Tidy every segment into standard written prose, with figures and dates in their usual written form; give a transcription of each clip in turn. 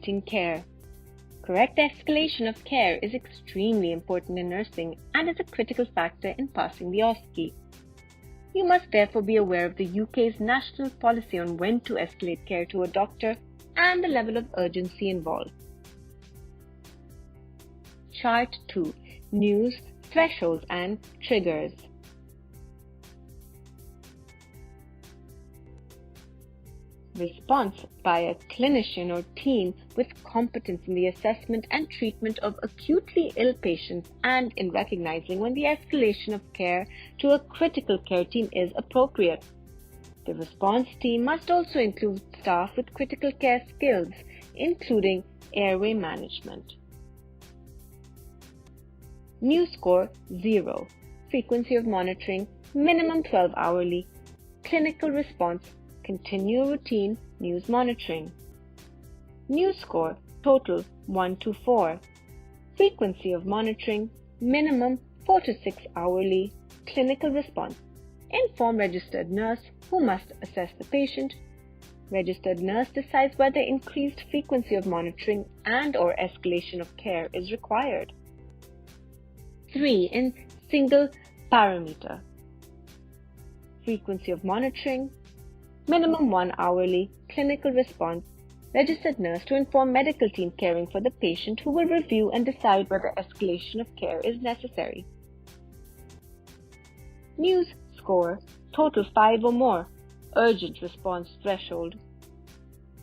escalating care. Correct escalation of care is extremely important in nursing and is a critical factor in passing the OSCE. You must therefore be aware of the UK's national policy on when to escalate care to a doctor and the level of urgency involved. Chart 2. News, thresholds and triggers. Response by a clinician or team with competence in the assessment and treatment of acutely ill patients and in recognizing when the escalation of care to a critical care team is appropriate. The response team must also include staff with critical care skills, including airway management. News score 0. Frequency of monitoring minimum 12 hourly. Clinical response continue routine news monitoring. News score total 1 to 4. Frequency of monitoring minimum 4 to 6 hourly. Clinical response inform registered nurse who must assess the patient. Registered nurse decides whether increased frequency of monitoring and or escalation of care is required. 3. In single parameter. Frequency of monitoring minimum 1 hourly. Clinical response registered nurse to inform medical team caring for the patient who will review and decide whether escalation of care is necessary. News score total 5 or more. Urgent response threshold.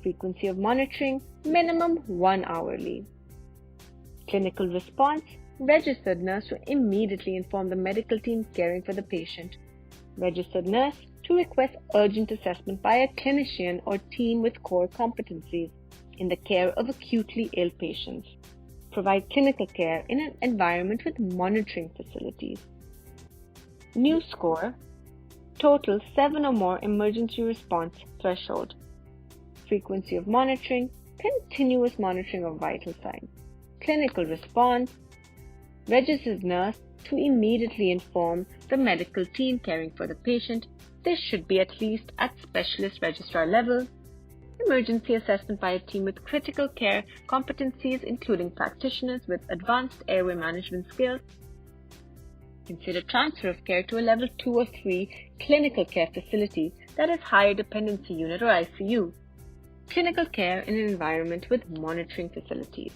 Frequency of monitoring minimum 1 hourly. Clinical response registered nurse to immediately inform the medical team caring for the patient. Registered nurse to request urgent assessment by a clinician or team with core competencies in the care of acutely ill patients. Provide clinical care in an environment with monitoring facilities. News score total 7 or more emergency response threshold. Frequency of monitoring continuous monitoring of vital signs. Clinical response registered nurse to immediately inform the medical team caring for the patient. This should be at least at specialist registrar level. Emergency assessment by a team with critical care competencies, including practitioners with advanced airway management skills. Consider transfer of care to a level 2 or 3 clinical care facility, that is higher dependency unit or ICU. Clinical care in an environment with monitoring facilities.